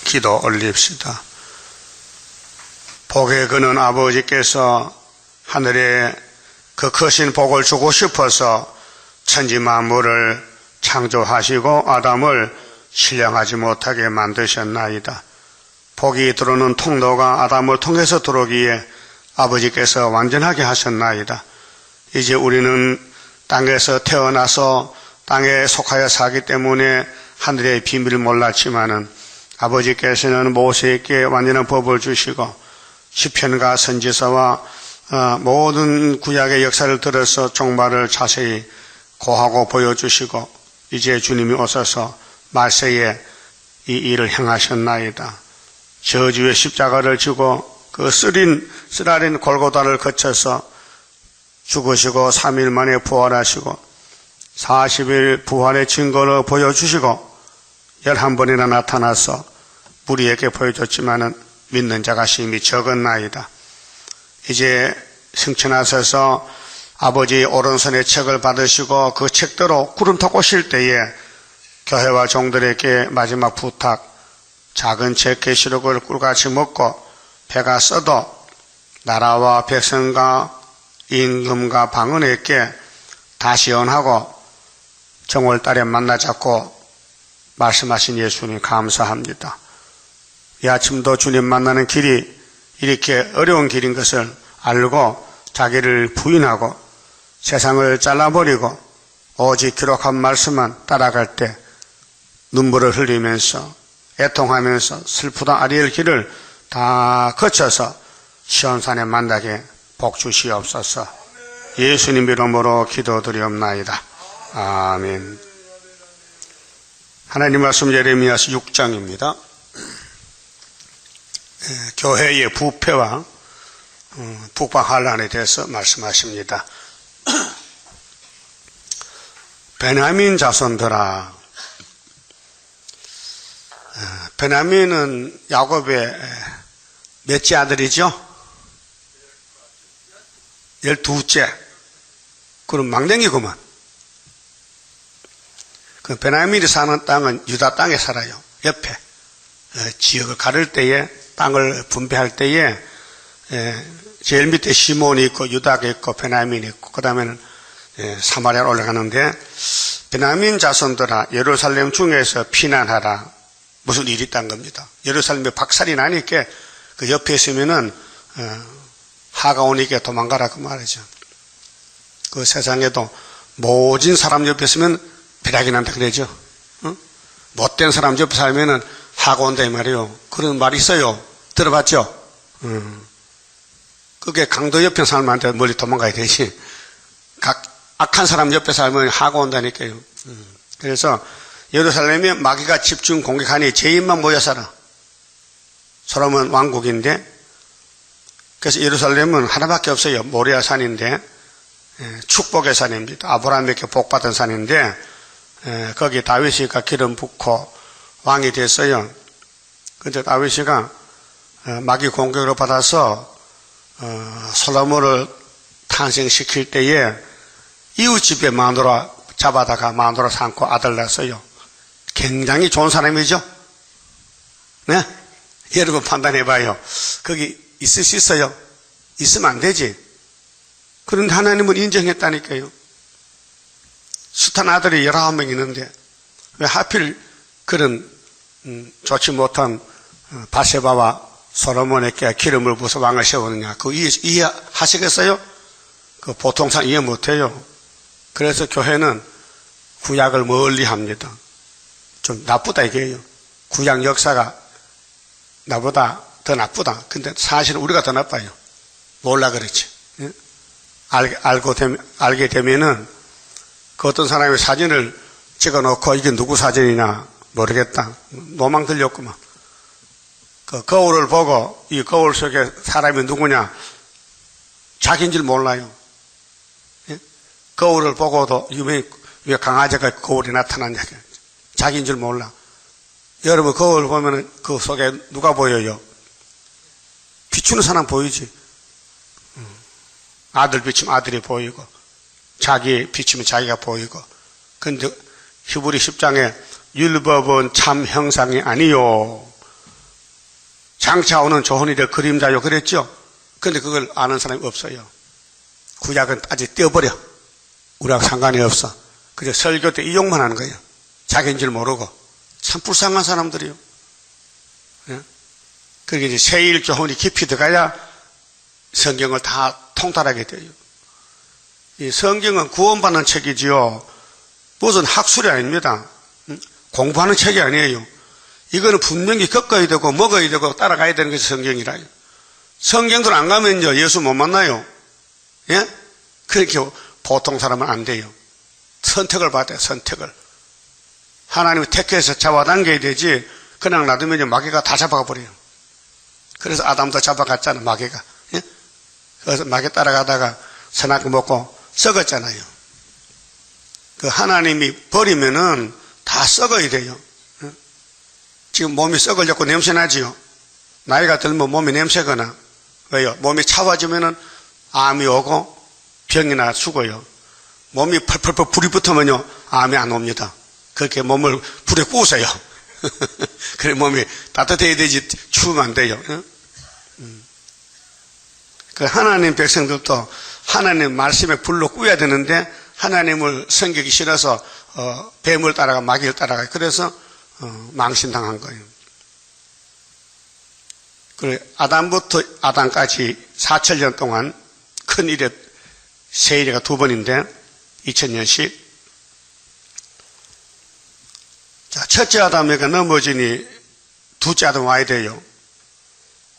기도 올립시다. 복에 그는 아버지께서 하늘에 그 크신 복을 주고 싶어서 천지 만물을 창조하시고 아담을 신령하지 못하게 만드셨나이다. 복이 들어오는 통로가 아담을 통해서 들어오기에 아버지께서 완전하게 하셨나이다. 이제 우리는 땅에서 태어나서 땅에 속하여 사기 때문에 하늘의 비밀을 몰랐지만은 아버지께서는 모세에게 완전한 법을 주시고 시편과 선지서와 모든 구약의 역사를 들어서 종말을 자세히 고하고 보여주시고 이제 주님이 오셔서 말세에 이 일을 행하셨나이다. 저주의 십자가를 지고 그 쓰라린 골고다를 거쳐서 죽으시고 3일 만에 부활하시고 40일 부활의 증거를 보여주시고 11번이나 나타나서 우리에게 보여줬지만은 믿는 자가 심히 적었나이다. 이제 승천하셔서 아버지의 오른손의 책을 받으시고 그 책대로 구름 타고 오실 때에 교회와 종들에게 마지막 부탁, 작은 책 계시록을 꿀같이 먹고 배가 써도 나라와 백성과 임금과 방언에게 다시 연하고 정월달에 만나자고 말씀하신 예수님 감사합니다. 이 아침도 주님 만나는 길이 이렇게 어려운 길인 것을 알고 자기를 부인하고 세상을 잘라버리고 오직 기록한 말씀만 따라갈 때 눈물을 흘리면서 애통하면서 슬프다 아리엘 길을 다 거쳐서 시온산에 만나게 복 주시옵소서. 예수님 이름으로 기도드리옵나이다. 아멘. 하나님 말씀 예레미야서 6장입니다. 교회의 부패와 북방환란에 대해서 말씀하십니다. 베냐민 자손들아, 베냐민은 야곱의 몇째 아들이죠? 12째. 그럼 망령이구만. 그 베냐민이 사는 땅은 유다 땅에 살아요. 옆에 지역을 가를 때에 땅을 분배할 때에 제일 밑에 시몬이 있고 유다가 있고 베냐민이 있고 그 다음에는 사마리아로 올라가는데 베냐민 자손들아 예루살렘 중에서 피난하라. 무슨 일이 있다는 겁니다. 예루살렘에 박살이 나니까 그 옆에 있으면은 하가 오니까 도망가라 그 말이죠. 그 세상에도 모진 사람 옆에 있으면 비락이 난다 그러죠. 못된 사람 옆에 살면은 하가 온다 이 말이에요. 그런 말이 있어요. 들어봤죠? 그게 강도 옆에 살면 멀리 도망가야 되지. 악한 사람 옆에 살면 하가 온다니까요. 그래서 예루살렘에 마귀가 집중 공격하니 죄인만 모여 살아. 소돔은 왕국인데, 그래서 예루살렘은 하나밖에 없어요. 모리아 산인데, 축복의 산입니다. 아브라함에게 복받은 산인데, 거기 다윗이가 기름 붓고 왕이 됐어요. 근데 다윗이가 마귀 공격을 받아서 솔로몬을 탄생시킬 때에 이웃집에 마누라 잡아다가 마누라 삼고 아들 낳았어요. 굉장히 좋은 사람이죠? 네? 여러분 판단해봐요. 거기 있을 수 있어요? 있으면 안 되지. 그런데 하나님은 인정했다니까요. 숱한 아들이 19명 있는데 왜 하필 그런 좋지 못한 바세바와 솔로몬에게 기름을 부어서 왕을 세우느냐. 그거 이해하시겠어요? 그 보통 사람 이해 못해요. 그래서 교회는 구약을 멀리 합니다. 좀 나쁘다 이게요. 구약 역사가 나보다 더 나쁘다. 근데 사실은 우리가 더 나빠요. 몰라 그렇지. 예? 알게 되면은 그 어떤 사람이 사진을 찍어 놓고 이게 누구 사진이냐 모르겠다. 노망 들렸구만. 그 거울을 보고 이 거울 속에 사람이 누구냐 자기인 줄 몰라요. 예? 거울을 보고도 왜 강아지가 거울에 나타났냐 자기인 줄 몰라. 여러분 거울 보면 그 속에 누가 보여요? 비추는 사람 보이지. 아들 비추면 아들이 보이고 자기 비추면 자기가 보이고. 근데 히브리 10장에 율법은 참 형상이 아니요 장차 오는 좋은 일의 그림자요 그랬죠. 근데 그걸 아는 사람이 없어요. 구약은 아직 떼어버려. 우리하고 상관이 없어. 그저 설교 때 이용만 하는 거예요. 자기인 줄 모르고. 참 불쌍한 사람들이요. 예? 그게 이제 세일 교훈이 깊이 들어가야 성경을 다 통달하게 돼요. 이 성경은 구원받는 책이지요. 무슨 학술이 아닙니다. 공부하는 책이 아니에요. 이거는 분명히 겪어야 되고 먹어야 되고 따라가야 되는 것이 성경이라요. 성경들 안 가면요 예수 못 만나요. 예? 그렇게 보통 사람은 안 돼요. 선택을 받아요. 선택을. 하나님이 택해서 잡아당겨야 되지 그냥 놔두면 마귀가 다 잡아가 버려요. 그래서 아담도 잡아갔잖아 마귀가. 예? 그래서 마귀 따라가다가 선악과 먹고 썩었잖아요. 그 하나님이 버리면은 다 썩어야 돼요. 예? 지금 몸이 썩으려고 냄새나지요. 나이가 들면 몸이 냄새거나 왜요? 몸이 차가워지면은 암이 오고 병이나 죽어요. 몸이 펄펄펄 불이 붙으면요 암이 안 옵니다. 그렇게 몸을 불에 구우세요. 그래 몸이 따뜻해야 되지 추우면 안 돼요. 그 하나님 백성들도 하나님 말씀에 불로 구워야 되는데 하나님을 섬기기 싫어서 뱀을 따라가 마귀를 따라가 그래서 망신당한 거예요. 그래 아담부터 아담까지 4천년 동안 큰 일에 세일이가 2번인데 2000년씩. 자, 첫째 아담에게 넘어지니 둘째 아담 와야 돼요.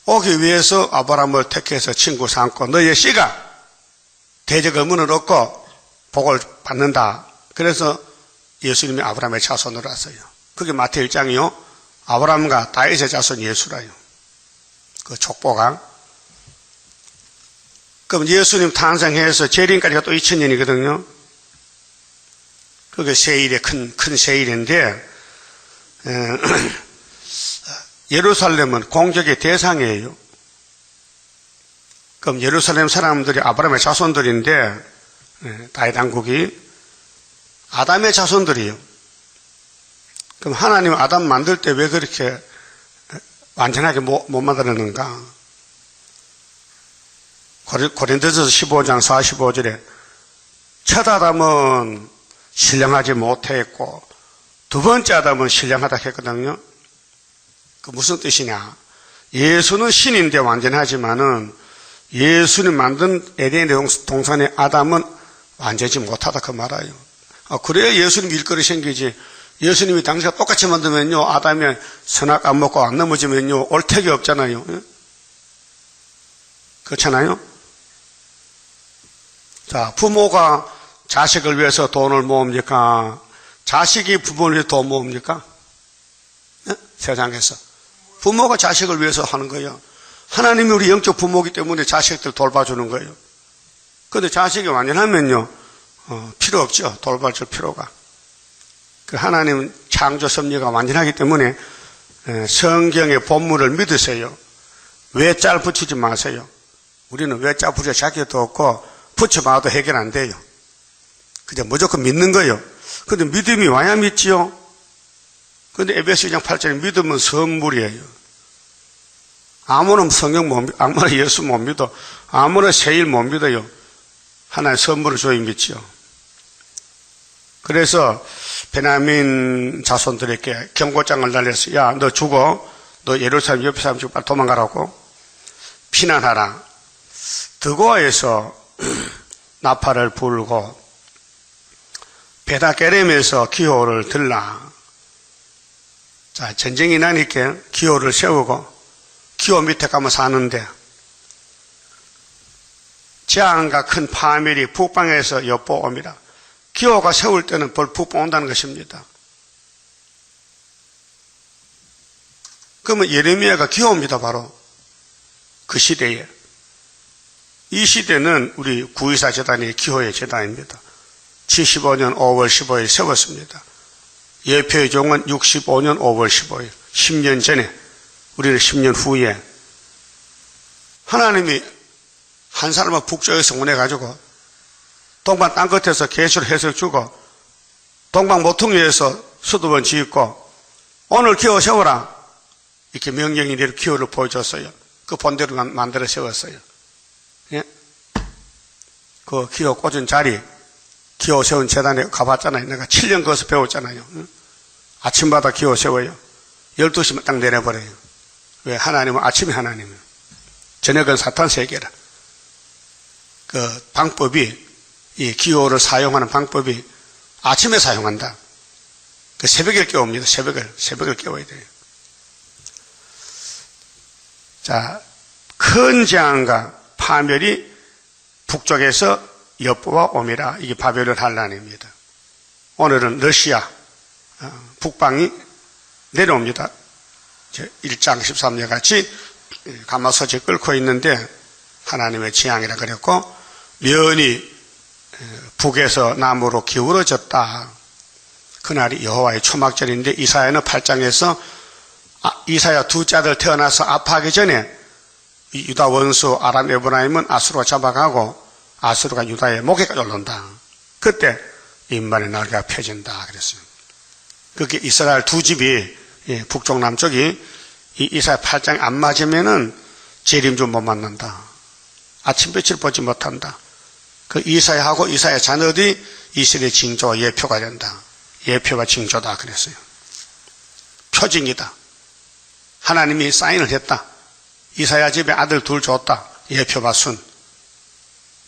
오기 위해서 아브라함을 택해서 친구 삼고 너의 씨가 대적의 문을 얻고 복을 받는다. 그래서 예수님이 아브라함의 자손으로 왔어요. 그게 마태 1장이요. 아브라함과 다윗의 자손 예수라요. 그 족보가. 그럼 예수님 탄생해서 재림까지가 또 2000년이거든요. 그게 세일의 큰 세일인데 예루살렘은 공적의 대상이에요. 그럼 예루살렘 사람들이 아브라함의 자손들인데 다윗 왕국이 아담의 자손들이에요. 그럼 하나님 아담 만들 때 왜 그렇게 완전하게 못 만들었는가? 고린도전서 15장 45절에 첫 아담은 신령하지 못했고 두 번째 아담은 신령하다 했거든요. 그 무슨 뜻이냐? 예수는 신인데 완전하지만은 예수님 만든 에덴의 동산의 아담은 완전하지 못하다 그 말이에요. 그래야 예수님 일거리 생기지. 예수님이 당시가 똑같이 만들면요 아담이 선악 안 먹고 안 넘어지면요 옳택이 없잖아요. 그렇잖아요. 자, 부모가 자식을 위해서 돈을 모읍니까? 자식이 부모를 위해서 돈 모읍니까? 네? 세상에서 부모가 자식을 위해서 하는 거예요. 하나님이 우리 영적 부모이기 때문에 자식들 돌봐주는 거예요. 그런데 자식이 완전하면요 필요 없죠. 돌봐줄 필요가. 그 하나님 창조 섭리가 완전하기 때문에 성경의 본문을 믿으세요. 외짤 붙이지 마세요. 우리는 외짤 붙여 자격도 없고 붙여봐도 해결 안 돼요. 그냥 무조건 믿는 거예요. 근데 믿음이 와야 믿지요. 근데 에베소 2장 8절에 믿음은 선물이에요. 아무나 성경 못 믿어, 아무나 예수 못 믿어, 아무나 세일 못 믿어요. 하나의 선물을 줘야 믿지요. 그래서 베냐민 자손들에게 경고장을 날렸어요. 야, 너 죽어. 너 예루살렘 옆에 사람 죽고 빨리 도망가라고. 피난하라. 드고아에서 나팔을 불고 베다게렘에서 기호를 들라. 자, 전쟁이 나니까 기호를 세우고 기호 밑에 가면 사는데 재앙과 큰 파멸이 북방에서 엿보옵니다. 기호가 세울 때는 벌 북방 온다는 것입니다. 그러면 예레미야가 기호입니다. 바로 그 시대에. 이 시대는 우리 구의사 재단의 기호의 재단입니다. 75년 5월 15일 세웠습니다. 예표의 종은 65년 5월 15일 10년 전에 우리는 10년 후에 하나님이 한 사람을 북쪽에서 보내가지고 동방 땅끝에서 계시를 해석 주고 동방 모퉁이에서 수도원 짓고 오늘 기호 세워라. 이렇게 명령이 내려 기호를 보여줬어요. 그 본대로 만들어 세웠어요. 예? 그 기호 꽂은 자리, 기호 세운 재단에 가봤잖아요. 내가 7년 거기서 배웠잖아요. 아침마다 기호 세워요. 12시면 딱 내려버려요. 왜? 하나님은 아침에 하나님은, 저녁은 사탄 세계라. 그 방법이, 이 기호를 사용하는 방법이 아침에 사용한다. 그 새벽에 깨웁니다. 새벽을 깨워야 돼요. 자, 큰 재앙과 파멸이 북쪽에서 엿보아 옴이라. 이게 바벨론 환란입니다. 오늘은 러시아 북방이 내려옵니다. 1장 13절 같이 가마솥이 끓고 있는데 하나님의 재앙이라 그랬고, 면이 북에서 남으로 기울어졌다. 그날이 여호와의 초막절인데, 이사야는 8장에서 이사야 둘째 아들 태어나서 아파하기 전에 유다 원수 아람 에브라임은 아수르가 잡아가고 아수르가 유다의 목에까지 올라온다. 그때 인간의 날개가 펴진다 그랬어요. 그게 이스라엘 두 집이, 북쪽 남쪽이 이사야 8장에 안 맞으면은 재림좀 못 만난다. 아침빛을 보지 못한다. 그 이사야하고 이사야 자녀들이 이스라엘 징조와 예표가 된다. 예표가 징조다 그랬어요. 표징이다. 하나님이 사인을 했다. 이사야 집에 아들 둘 줬다. 예표가 순.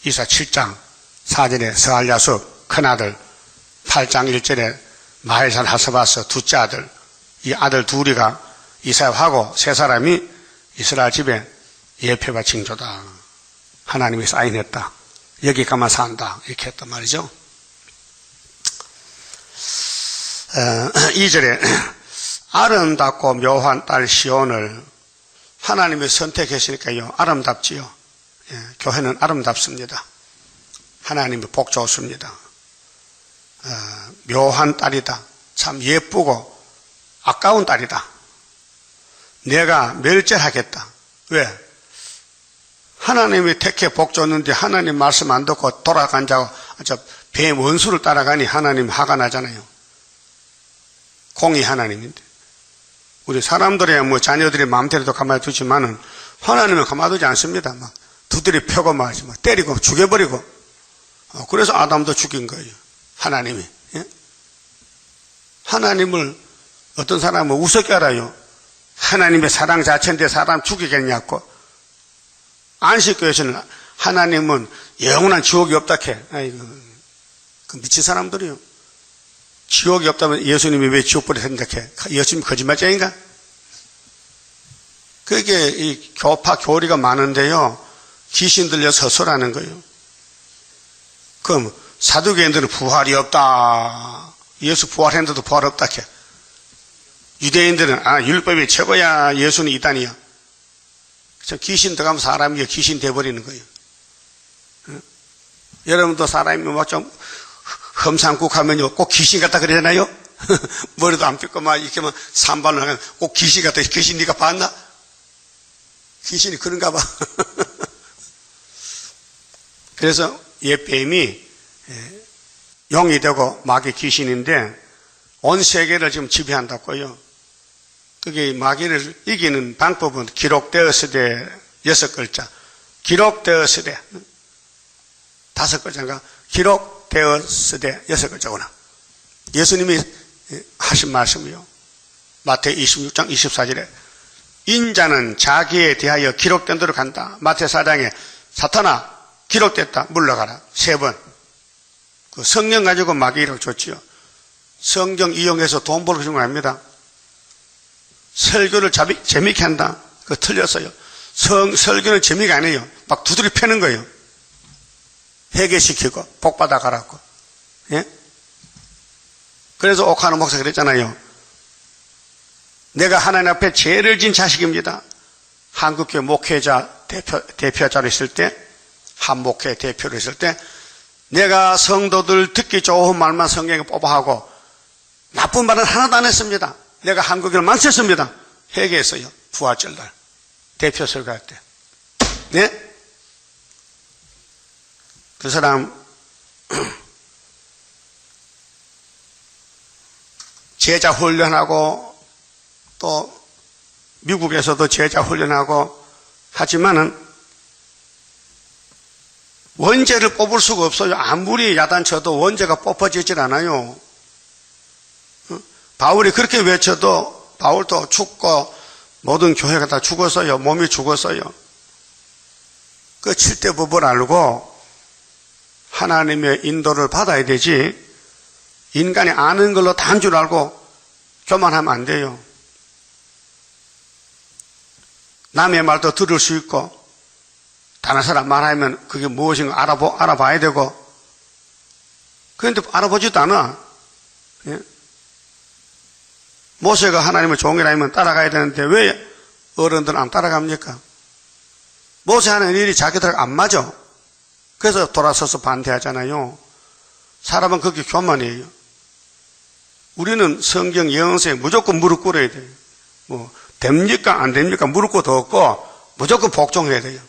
이사 7장 4절에 스알야수 큰아들, 8장 1절에 마헬산 하스바스 둘째 아들, 이 아들 둘이가 이사야하고 세 사람이 이스라엘 집에 예표가 징조다. 하나님이 사인했다. 여기 가만 산다. 이렇게 했단 말이죠. 2절에 아름답고 묘한 딸 시온을 하나님이 선택했으니까요. 아름답지요. 교회는 아름답습니다. 하나님이 복 좋습니다. 묘한 딸이다. 참 예쁘고 아까운 딸이다. 내가 멸절하겠다. 왜? 하나님이 택해 복 줬는데 하나님 말씀 안 듣고 돌아간 자가 뱀 원수를 따라가니 하나님 화가 나잖아요. 공의 하나님인데. 우리 사람들의 자녀들이 마음대로도 가만히 두지만은 하나님은 가만두지 않습니다. 막 두드려 펴고 막 때리고 죽여버리고. 그래서 아담도 죽인 거예요. 하나님이. 예? 하나님을 어떤 사람은 우습게 알아요. 하나님의 사랑 자체인데 사람 죽이겠냐고. 안식교에서는 하나님은 영원한 지옥이 없다 해. 아이고, 그 미친 사람들이요. 지옥이 없다면 예수님이 왜 지옥불에 생각해? 예수님 거짓말쟁인가? 그게 이 교파 교리가 많은데요. 귀신 들려서 헛소리하는 거예요. 그럼 사두개인들은 부활이 없다. 예수 부활했는데도 부활 없다 해. 유대인들은 율법이 최고야. 예수는 이단이야. 귀신 들어가면 사람이 귀신 돼버리는 거예요. 여러분도 사람이 막 좀 험상궂 하면요, 꼭 귀신 같다 그러잖아요? 머리도 안 빗고 막 이렇게 막 산발을 하면 꼭 귀신 같다. 귀신 네가 봤나? 귀신이 그런가 봐. 그래서 옛뱀이 용이 되고 마귀 귀신인데 온 세계를 지금 지배한다고요. 그게 마귀를 이기는 방법은 기록되었으되 6글자, 기록되었으되 5글자인가? 기록되었으되 6글자구나. 예수님이 하신 말씀이요. 마태 26장 24절에 인자는 자기에 대하여 기록된 대로 간다. 마태 4장에 사탄아 기록됐다 물러가라. 3번. 그 성령 가지고 마귀를 줬지요. 성경 이용해서 돈 벌고 싶은 거 아닙니다. 설교를 재미있게 한다. 그거 틀렸어요. 설교는 재미가 아니에요. 막 두드려 패는 거예요. 회개시키고 복받아 가라고. 예? 그래서 옥하는 목사 그랬잖아요. 내가 하나님 앞에 죄를 진 자식입니다. 한국교회 목회자 대표자로 있을 때, 한 목회 대표로 있을 때 내가 성도들 듣기 좋은 말만 성경에 뽑아하고 나쁜 말은 하나도 안 했습니다. 내가 한국교회를 망쳤습니다. 회개했어요. 부활절날 대표 설교할 때. 네? 그 사람 제자 훈련하고 또 미국에서도 제자 훈련하고 하지만은 원죄를 뽑을 수가 없어요. 아무리 야단쳐도 원죄가 뽑혀지질 않아요. 바울이 그렇게 외쳐도 바울도 죽고 모든 교회가 다 죽었어요. 몸이 죽었어요. 그 7대 법을 알고 하나님의 인도를 받아야 되지, 인간이 아는 걸로 다 한 줄 알고 교만하면 안 돼요. 남의 말도 들을 수 있고 다른 사람 말하면 그게 무엇인가 알아봐야 되고, 그런데 알아보지도 않아. 예? 모세가 하나님의 종이라면 따라가야 되는데 왜 어른들은 안 따라갑니까? 모세 하는 일이 자기들 안 맞아. 그래서 돌아서서 반대하잖아요. 사람은 그렇게 교만이에요. 우리는 성경 영성에 무조건 무릎 꿇어야 돼요. 뭐 됩니까 안 됩니까 무릎 꿇어도 없고 무조건 복종해야 돼요.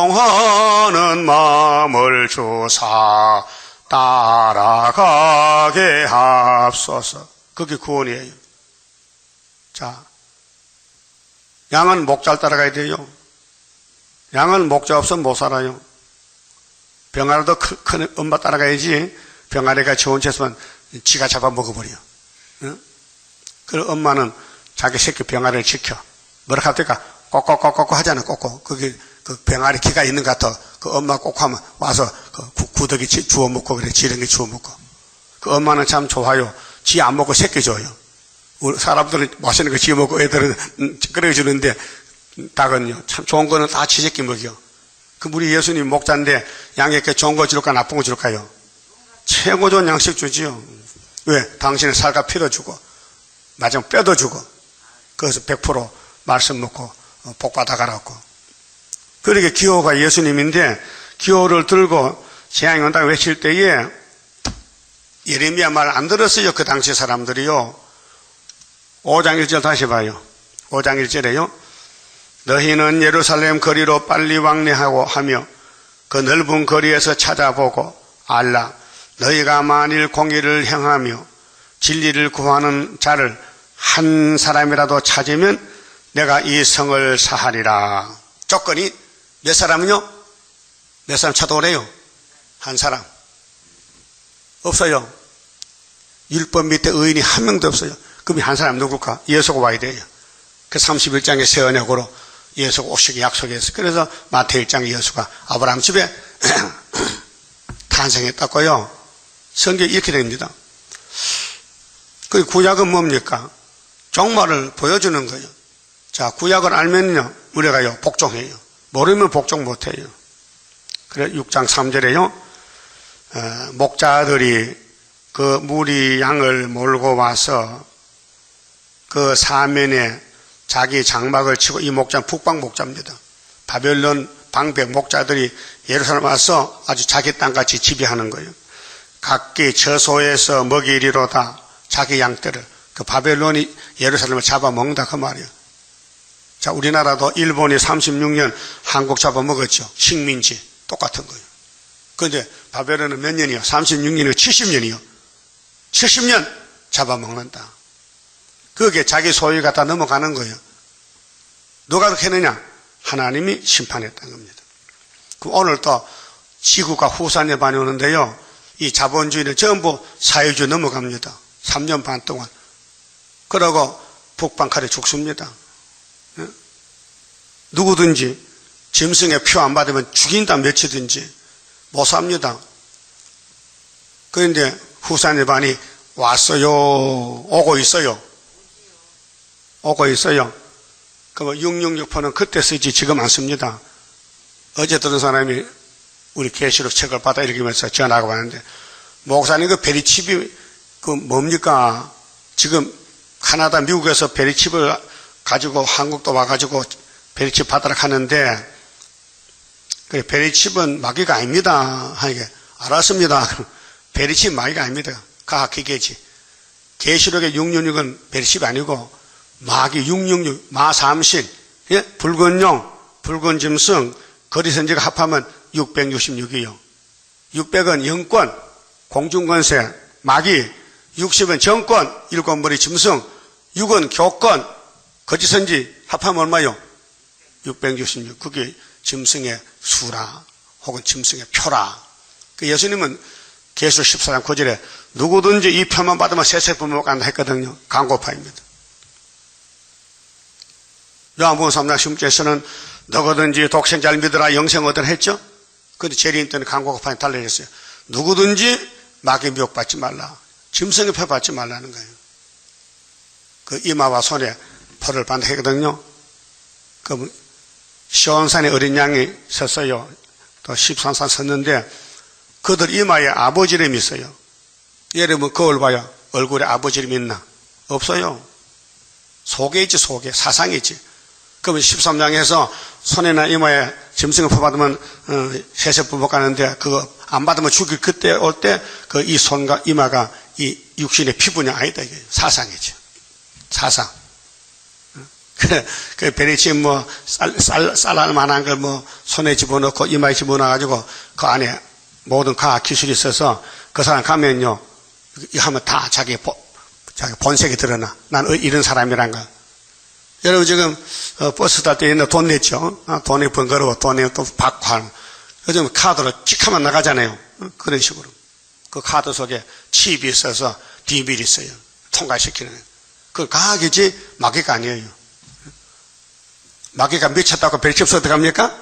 복종하는 마음을 주사 따라가게 합소서. 그게 구원이에요. 자, 양은 목자를 따라가야 돼요. 양은 목자 없으면 못 살아요. 병아리도 큰 엄마 따라가야지. 병아리가 좋은 채소만 지가 잡아 먹어버려. 응? 그리고 엄마는 자기 새끼 병아리를 지켜. 뭐라 합니까? 꼭꼭꼭꼭 하잖아. 꼭꼭. 그게 그 병아리 기가 있는 것 같아. 그 엄마 꼭 하면 와서 그 구더기 주워 먹고 그래. 지렁이 주워 먹고. 그 엄마는 참 좋아요. 지 안 먹고 새끼 줘요. 우리 사람들은 맛있는 거 지어 먹고 애들은 끓여주는데 닭은요, 참 좋은 거는 다 지 새끼 먹여. 그 우리 예수님 목자인데 양에게 좋은 거 줄까 나쁜 거 줄까요? 최고 좋은 양식 주지요. 왜? 당신의 살과 피도 주고 마지막 뼈도 주고, 그래서 100% 말씀 먹고 복 받아가라고. 그렇게 기호가 예수님인데 기호를 들고 재앙이 온다고 외칠 때에 예레미야 말 안 들었어요. 그 당시 사람들이요. 5장 1절 다시 봐요. 5장 1절에요. 너희는 예루살렘 거리로 빨리 왕래하고 하며 그 넓은 거리에서 찾아보고 알라. 너희가 만일 공의를 행하며 진리를 구하는 자를 한 사람이라도 찾으면 내가 이 성을 사하리라. 조건이 몇 사람은요? 몇 사람 찾아오래요? 한 사람. 없어요. 율법 밑에 의인이 한 명도 없어요. 그럼 한 사람 누굴까? 예수가 와야 돼요. 그 31장의 새 언약으로 예수가 오시기 약속했어요. 그래서 마태 1장에 예수가 아브라함 집에 탄생했다고요. 성경이 이렇게 됩니다. 그 구약은 뭡니까? 종말을 보여주는 거예요. 자, 구약을 알면요, 우리가요, 복종해요. 모르면 복종 못해요. 그래, 6장 3절에요, 목자들이 그 무리 양을 몰고 와서 그 사면에 자기 장막을 치고, 이 목자는 북방 목자입니다. 바벨론 방백 목자들이 예루살렘 와서 아주 자기 땅같이 지배하는 거예요. 각기 처소에서 먹이리로다. 자기 양떼를. 그 바벨론이 예루살렘을 잡아먹는다 그 말이에요. 자, 우리나라도 일본이 36년 한국 잡아먹었죠. 식민지 똑같은 거예요. 그런데 바벨론은 몇 년이요? 36년이요? 70년이요? 70년 잡아먹는다. 그게 자기 소유가 다 넘어가는 거예요. 누가 그렇게 했느냐? 하나님이 심판했다는 겁니다. 그럼 오늘 또 지구가 후산에 반이 오는데요, 이 자본주의는 전부 사회주의 넘어갑니다. 3년 반 동안. 그러고 북방칼에 죽습니다. 누구든지 짐승의 표 안 받으면 죽인다 며칠든지 못 삽니다. 그런데 후산의 반이 왔어요. 오고 있어요. 오고 있어요. 그 666표는 그때 쓰지 지금 안 씁니다. 어제 들은 사람이 우리 계시록 책을 받아 읽으면서 전화가 왔는데, 목사님 그 베리칩이 그 뭡니까? 지금 카나다 미국에서 베리칩을 가지고 한국도 와가지고 베리칩 받으러 가는데, 그 베리칩은 마귀가 아닙니다. 하니까 알았습니다. 베리칩 마귀가 아닙니다. 과학기계지. 계시록의 666은 베리칩이 아니고 마귀 666, 마삼신, 예? 붉은 용, 붉은 짐승, 거리선지가 합하면 666이요. 600은 영권, 공중권세, 마귀, 60은 정권, 일곱머리 짐승, 6은 교권, 거짓선지 합하면 얼마요? 666. 그게 짐승의 수라 혹은 짐승의 표라. 그 예수님은 계시록 14장 9절에 누구든지 이 표만 받으면 세세부모 간다 했거든요. 강고파입니다. 요한복음 3장 16절에서는 누구든지 독생자를 믿으라 영생 얻으라 했죠. 그런데 재림 때는 강고파에 달려있어요. 누구든지 마귀 미혹 받지 말라. 짐승의 표 받지 말라는 거예요. 그 이마와 손에 표를 받는다 했거든요. 그 시온산에 어린 양이 섰어요. 또 십산산 섰는데 그들 이마에 아버지 이름이 있어요. 여러분 거울 봐요. 얼굴에 아버지 이름이 있나? 없어요. 속에 있지, 속에. 사상이 있지. 그러면 13장에서 손이나 이마에 짐승을 퍼받으면 세세부복 가는데 그거 안 받으면 죽일 그때 올 때 그 이 손과 이마가 이 육신의 피부냐 아니다 이게 사상이죠. 사상. 그 베리치 뭐 쌀 만한 걸 뭐 손에 집어넣고 이마에 집어넣어가지고 그 안에 모든 과학 기술이 있어서 그 사람 가면요 이거 하면 다 자기 본색이 드러나. 난 이런 사람이란 거. 여러분 지금 버스 탈 때 옛날 돈 냈죠. 돈이 번거로워. 돈에 또 받고 요즘 카드로 찍 하면 나가잖아요. 그런 식으로. 그 카드 속에 칩이 있어서 비밀이 있어요. 통과시키는. 그걸 과학이지 마귀가 아니에요. 마귀가 미쳤다고 별집수 어떡합니까?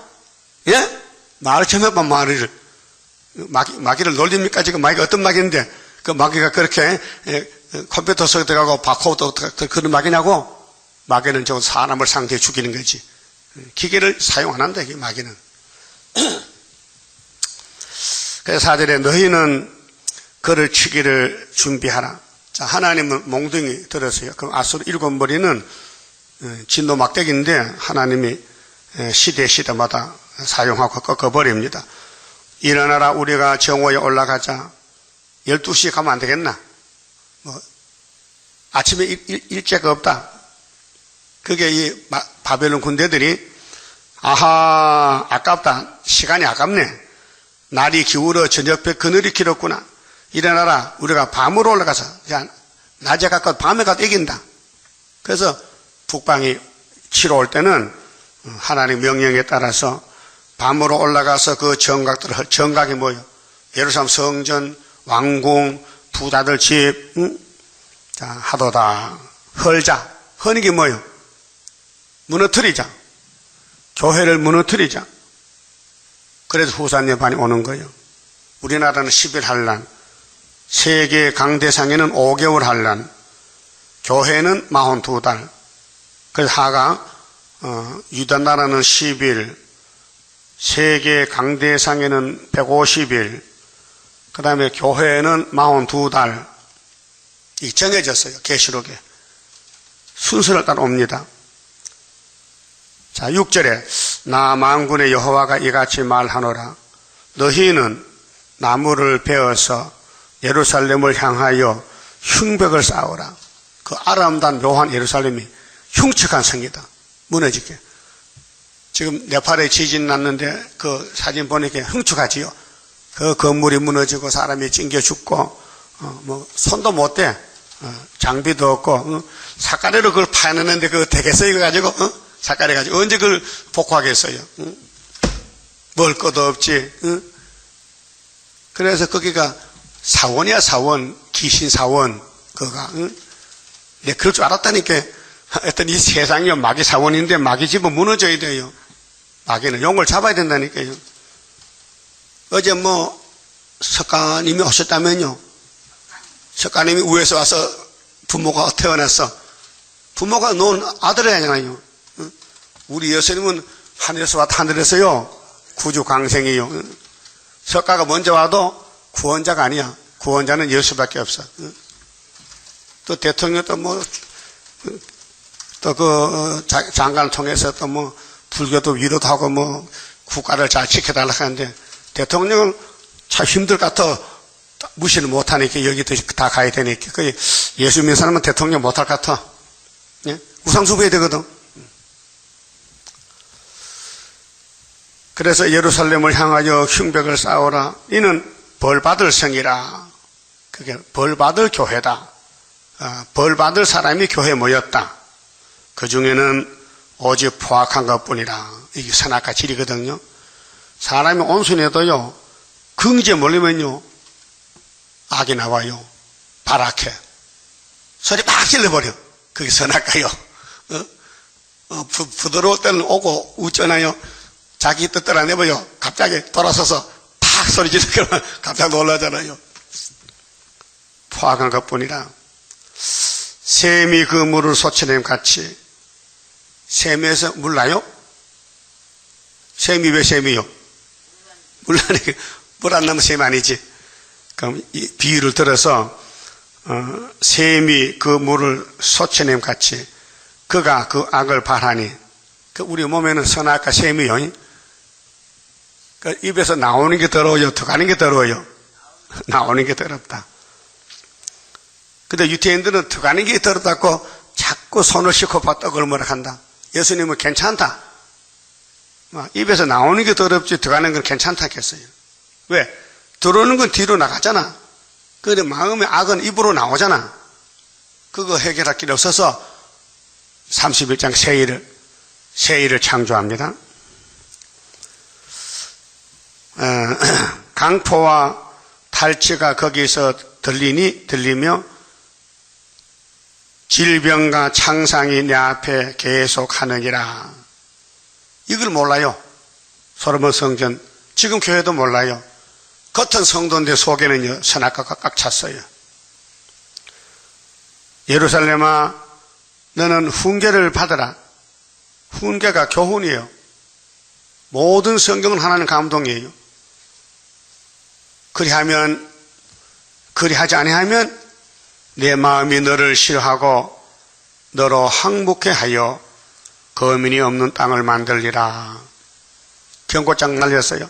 예? 말을 처음 해봐 말을. 마귀를 놀립니까? 지금 마귀가 어떤 마귀인데 그 마귀가 그렇게 컴퓨터 속에 들어가고 바코드 그런 마귀냐고? 마귀는 저 사람을 상대해 죽이는 거지. 기계를 사용 안 한다, 이게 마귀는. 그래서 4절에 너희는 그를 치기를 준비하라. 자, 하나님은 몽둥이 들었어요. 그럼 아수르 7머리는 진노 막대기인데 하나님이 시대마다 사용하고 꺾어버립니다. 일어나라 우리가 정오에 올라가자. 12시에 가면 안 되겠나? 뭐 아침에 일제가 없다. 그게 이 바벨론 군대들이 아하 아깝다. 시간이 아깝네. 날이 기울어 저녁배 그늘이 길었구나. 일어나라. 우리가 밤으로 올라가서 낮에 가까워 밤에 가도 이긴다. 그래서 북방이 치러 올 때는 하나님 명령에 따라서 밤으로 올라가서 그 정각이 뭐예요? 예루살렘 성전, 왕궁, 부자들 집, 자, 하도다. 헐자. 허는 게 뭐예요? 무너뜨리자. 교회를 무너뜨리자. 그래서 후산예반이 오는 거예요. 우리나라는 10일 한란, 세계 강대상에는 5개월 한란, 교회는 42달. 그래서 하가 유다나라는 10일, 세계 강대상에는 150일, 그 다음에 교회는 42달. 이 정해졌어요. 계시록에. 순서를 따라옵니다. 자, 6절에 나 만군의 여호와가 이같이 말하노라. 너희는 나무를 베어서 예루살렘을 향하여 흉벽을 쌓으라. 그 아름다운 묘한 예루살렘이 흉측한 성이다. 무너지게. 지금 네팔에 지진 났는데 그 사진 보니까 흉측하지요. 그 건물이 무너지고 사람이 찡겨 죽고 뭐 손도 못 대. 장비도 없고 삿가래로 그걸 파내는데 그거 되겠어요? 이거 가지고 삿가래 가지고 언제 그걸 복구하겠어요? 먹을 것도 없지. 그래서 거기가 사원이야 사원. 귀신 사원. 그거가. 내가 그럴 줄 알았다니까. 하여튼 이 세상이 마귀 사원인데 마귀 집은 무너져야 돼요. 마귀는 용을 잡아야 된다니까요. 어제 뭐 석가님이 오셨다면요. 석가님이 위에서 와서 부모가 태어났어. 부모가 놓은 아들이 아니잖아요. 우리 예수님은 하늘에서 왔다 하늘에서요. 구주광생이요. 석가가 먼저 와도 구원자가 아니야. 구원자는 예수밖에 없어. 또 대통령도 뭐 또 그 장관을 통해서 또 뭐 불교도 위로도 하고 뭐 국가를 잘 지켜달라고 하는데 대통령은 참 힘들 것 같아. 무시를 못하니까 여기 다 가야 되니까. 그 예수 믿는 사람은 대통령 못할 것 같아. 예? 우상숭배해야 되거든. 그래서 예루살렘을 향하여 흉벽을 쌓으라. 이는 벌받을 성이라. 그게 벌받을 교회다. 벌 받을 사람이 교회에 모였다. 그 중에는 오직 포악한 것뿐이라. 이게 선악과 질이거든요. 사람이 온순해도요, 긍지에 몰리면요, 악이 나와요. 발악해. 소리 막 질러버려. 그게 선악과요. 부드러울 때는 오고 웃잖아요. 자기 뜻대로 안 해봐요. 갑자기 돌아서서 팍 소리 지르면 갑자기 놀라잖아요. 포악한 것뿐이라. 샘이 그 물을 솟아냄 같이. 샘에서 물 나요? 샘이 왜 샘이요? 물 안 나면 샘 아니지. 그럼 이 비유를 들어서 샘이 그 물을 솟아냄 같이 그가 그 악을 발하니. 우리 몸에는 선악과 샘이요. 입에서 나오는 게 더러워요? 들어가는 게 더러워요? 나오는 게 더럽다. 근데 유태인들은 들어가는 게 더럽다고 자꾸 손을 씻고 떡을 뭐라 한다. 예수님은 괜찮다. 입에서 나오는 게 더럽지 들어가는 건 괜찮다 했어요. 왜? 들어오는 건 뒤로 나가잖아. 그런데 마음의 악은 입으로 나오잖아. 그거 해결할 길이 없어서 31장 세일을 창조합니다. 강포와 탈취가 거기서 들리며 질병과 창상이 내 앞에 계속 하느니라. 이걸 몰라요. 솔로몬 성전. 지금 교회도 몰라요. 겉은 성도인데 속에는요, 선악과가 꽉 찼어요. 예루살렘아, 너는 훈계를 받으라. 훈계가 교훈이에요. 모든 성경은 하나님 감동이에요. 그리하지 아니하면 내 마음이 너를 싫어하고 너로 항복해 하여 거민이 없는 땅을 만들리라. 경고장 날렸어요.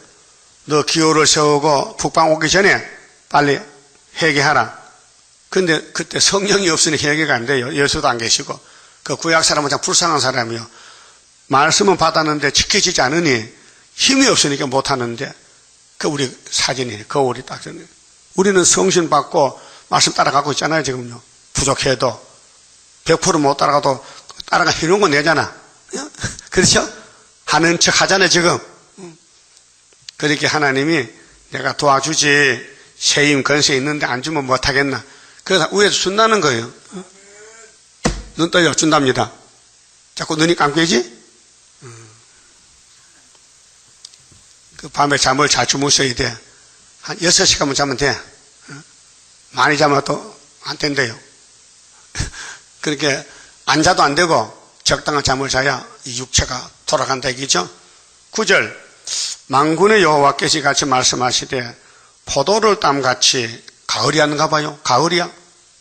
너 기호를 세우고 북방 오기 전에 빨리 회개하라. 근데 그때 성령이 없으니 회개가 안 돼요. 예수도 안 계시고. 그 구약 사람은 참 불쌍한 사람이요. 말씀은 받았는데 지켜지지 않으니 힘이 없으니까 못하는데, 그 우리 사진이, 거울이 딱 전에. 우리는 성신 받고 말씀 따라가고 있잖아요, 지금요. 부족해도. 100% 못 따라가도 따라가 해놓은 건 내잖아. 그렇죠? 하는 척 하잖아요, 지금. 그렇게 하나님이 내가 도와주지, 세임 건세 있는데 안 주면 못하겠나. 그래서 위에서 준다는 거예요. 눈 떠요, 준답니다. 자꾸 눈이 감겨지? 그 밤에 잠을 잘 주무셔야 돼. 한 6시간만 자면 돼. 많이 자면 또 안 된대요. 그렇게 안 자도 안 되고 적당한 잠을 자야 이 육체가 돌아간다 얘기죠. 9절. 만군의 여호와께서 같이 말씀하시되 포도를 땀같이 가을이 아닌가 봐요. 가을이야?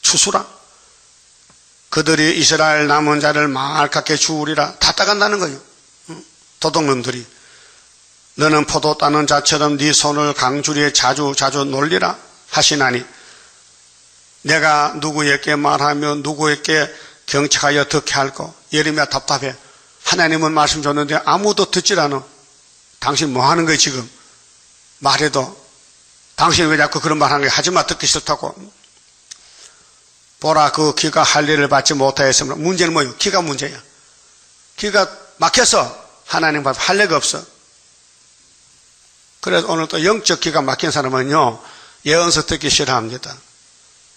추수라? 그들이 이스라엘 남은 자를 말갛게 주우리라. 다 따간다는 거예요. 도둑놈들이. 너는 포도 따는 자처럼 네 손을 강주리에 자주 놀리라 하시나니 내가 누구에게 말하며 누구에게 경책하여 듣게 할꼬. 예레미야 답답해. 하나님은 말씀 줬는데 아무도 듣질 않아. 당신 뭐 하는 거야 지금? 말해도 당신 왜 자꾸 그런 말 하는 거야? 하지마, 듣기 싫다고. 보라, 그 귀가 할 일을 받지 못하였으므로. 문제는 뭐예요? 귀가 문제야. 귀가 막혀서 하나님 앞에 할 얘기가 없어. 그래서 오늘 또 영적 귀가 막힌 사람은요, 예언서 듣기 싫어합니다.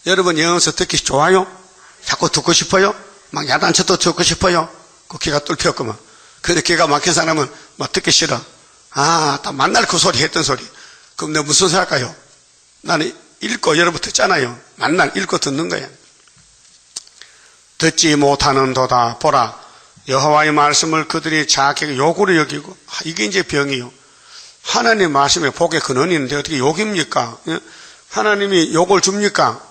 여러분 예언서 듣기 좋아요? 자꾸 듣고 싶어요? 막 야단쳐도 듣고 싶어요? 그 귀가 뚫혔구만. 근데 귀가 막힌 사람은 막 듣기 싫어. 딱 만날 그 소리 했던 소리. 그럼 내가 무슨 소리 할까요? 나는 읽고 여러분 듣잖아요. 만날 읽고 듣는 거야. 듣지 못하는 도다. 보라, 여호와의 말씀을 그들이 자기에게 욕으로 여기고. 이게 이제 병이요. 하나님 말씀에 복의 근원인데 어떻게 욕입니까? 하나님이 욕을 줍니까?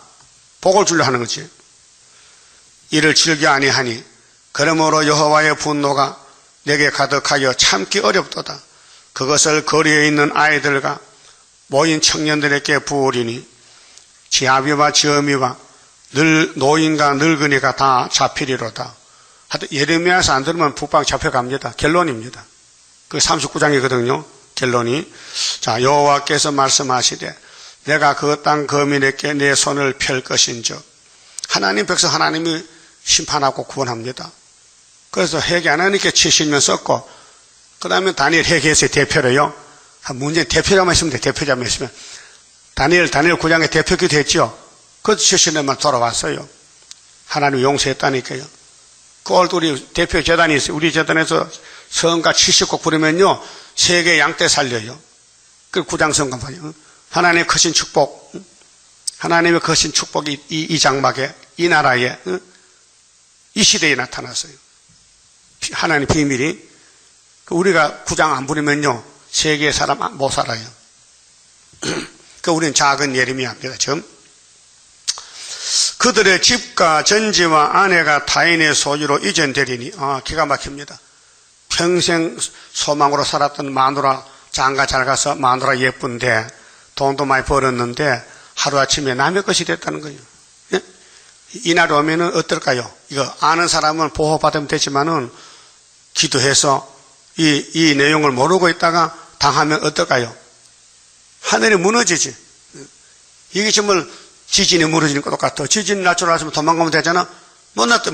복을 주려 하는 거지. 이를 즐겨 아니하니 그러므로 여호와의 분노가 내게 가득하여 참기 어렵도다. 그것을 거리에 있는 아이들과 모인 청년들에게 부으리니 지아비와 지어미와 노인과 늙은이가 다 잡히리로다. 하여튼 예레미야서 안 들으면 북방 잡혀갑니다. 결론입니다. 그 39장이거든요. 결론이. 자, 여호와께서 말씀하시되 내가 그 땅 거민에게 내 손을 펼 것인즉 하나님 백성 하나님이 심판하고 구원합니다. 그래서 회개 하나님께 70년 썼고, 그 다음에 다니엘 회개에서의 대표로요. 문제 대표자만 있으면 돼. 대표자만 있으면. 다니엘 9장의 대표기도 했죠. 그것도 70년만 돌아왔어요. 하나님 용서했다니까요. 그 얼굴이 대표 재단이 있어요. 우리 재단에서 성가 70곡 부르면요. 세계 양떼 살려요. 그 9장 성가만요. 하나님의 크신 축복, 하나님의 크신 축복이 이 장막에, 이 나라에, 이 시대에 나타났어요. 하나님의 비밀이. 우리가 9장 안 부르면요. 세계의 사람 못 살아요. 그 우리는 작은 예레미야입니다. 지금. 그들의 집과 전지와 아내가 타인의 소유로 이전되리니, 기가 막힙니다. 평생 소망으로 살았던 마누라, 장가 잘 가서 마누라 예쁜데, 돈도 많이 벌었는데, 하루아침에 남의 것이 됐다는 거예요. 예? 이날 오면은 어떨까요? 이거 아는 사람은 보호받으면 되지만은, 기도해서 이 내용을 모르고 있다가 당하면 어떨까요? 하늘이 무너지지. 이게 정말 지진이 무너지는 것 똑같아. 지진 날 줄 알았으면 도망가면 되잖아. 몰랐다.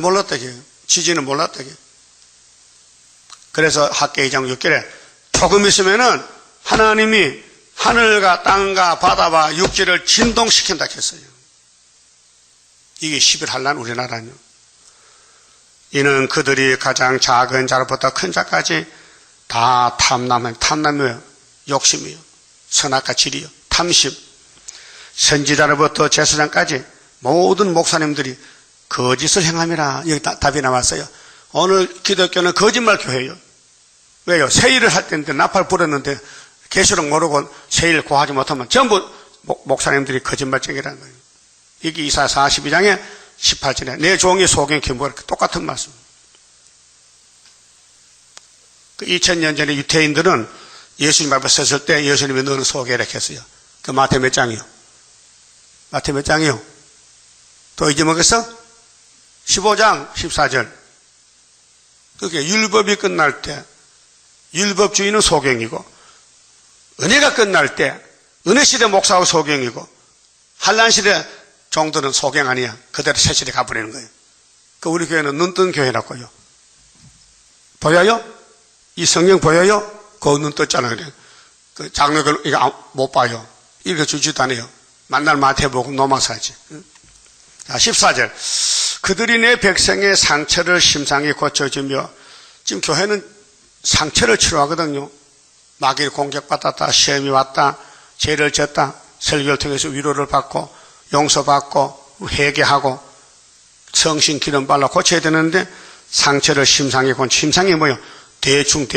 지진은 몰랐다. 그래서 학계 2장 6절에 조금 있으면은 하나님이 하늘과 땅과 바다와 육지를 진동시킨다 했어요. 이게 11한란 우리나라는요. 이는 그들이 가장 작은 자로부터 큰 자까지 다 탐남이에요. 욕심이요. 선악과 질이요. 탐심. 선지자로부터 제사장까지 모든 목사님들이 거짓을 행함이라. 여기 답이 나왔어요. 오늘 기독교는 거짓말 교회예요. 왜요? 세일을 할 때인데 나팔 불었는데 계시록 모르고 세일 고하지 못하면 전부 목사님들이 거짓말쟁이라는 거예요. 이게 이사야 42장에 18절에 내 종이 소경 김부가 똑같은 말씀. 그 2000년 전에 유태인들은 예수님 앞에 섰을 때 예수님이 너는 소개를 했어요. 그 마태 몇 장이요? 마태 몇 장이요? 또 잊어먹었어? 15장 14절. 그게 율법이 끝날 때 율법주의는 소경이고, 은혜가 끝날 때 은혜시대 목사하고 소경이고, 한란시대 종들은 소경 아니야. 그대로 새시대 가버리는 거예요. 그 우리 교회는 눈뜬 교회라고요. 보여요? 이 성경 보여요? 그 눈 떴잖아. 그래. 그 장로들 이거 못 봐요. 읽어주지도 않아요. 만날 마태복음 노마 살지. 자, 14절. 그들이 내 백성의 상처를 심상히 고쳐주며, 지금 교회는 상처를 치료하거든요. 마귀를 공격받았다, 시험이 왔다, 죄를 졌다, 설교를 통해서 위로를 받고, 용서받고, 회개하고, 성신 기름 발라 고쳐야 되는데, 상처를 심상히 고쳐. 심상이 뭐요? 대충.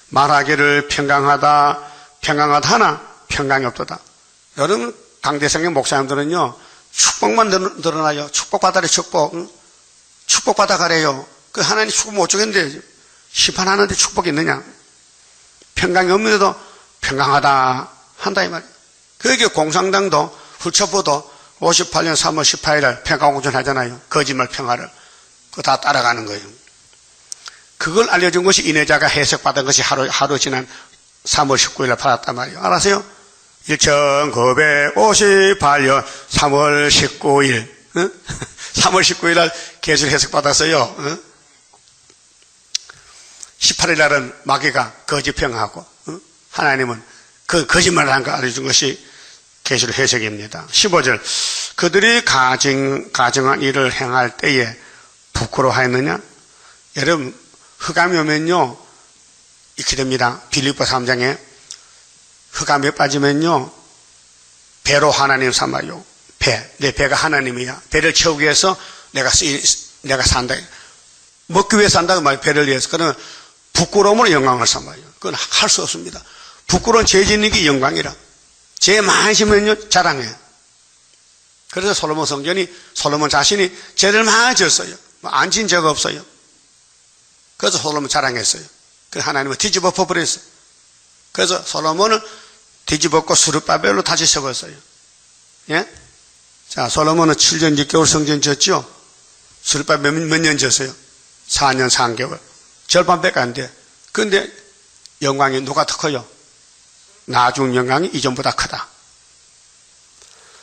말하기를 평강하다 하나 평강이 없도다. 여러분 강대성의 목사님들은요, 축복만 늘어나요. 축복받아래 축복받아 가래요. 그 하나님 축복 못 주겠는데 심판하는데 축복이 있느냐? 평강이 없는데도 평강하다 한다 이 말이에요. 그게 공산당도 훌첩보도 58년 3월 18일 평화공천 하잖아요. 거짓말 평화를. 그거 다 따라가는 거예요. 그걸 알려준 것이 인해자가 해석받은 것이 하루 지난 3월 19일 받았단 말이에요. 알았어요? 1958년 3월 19일, 3월 19일 날 계절 해석받았어요. 18일 날은 마귀가 거짓평하고, 하나님은 그 거짓말을 한 거 알려준 것이 계절 해석입니다. 15절. 그들이 가증한 일을 행할 때에 부끄러워하였느냐? 여러분, 흑암이 오면요, 이렇게 됩니다. 빌립보 3장에 흑암에 빠지면요, 배로 하나님 삼아요. 내 배가 하나님이야. 배를 채우기 위해서 내가 산다. 먹기 위해 산다고 말이에요. 배를 위해서. 그러면 부끄러움으로 영광을 삼아요. 그건 할 수 없습니다. 부끄러운 죄 짓는 게 영광이라. 죄 많이 지면요, 자랑해요. 그래서 솔로몬 자신이 죄를 많이 졌어요. 안 진 죄가 없어요. 그래서 솔로몬 자랑했어요. 그래서 하나님은 뒤집어 버렸어요. 그래서 솔로몬은 뒤집었고 스룹바벨로 다시 세웠어요. 예? 자, 솔로몬은 7년 6개월 성전 지었죠? 스룹바벨 몇 년 지었어요? 4년 3개월. 절반밖에 안 돼. 그런데 영광이 누가 더 커요? 나중 영광이 이전보다 크다.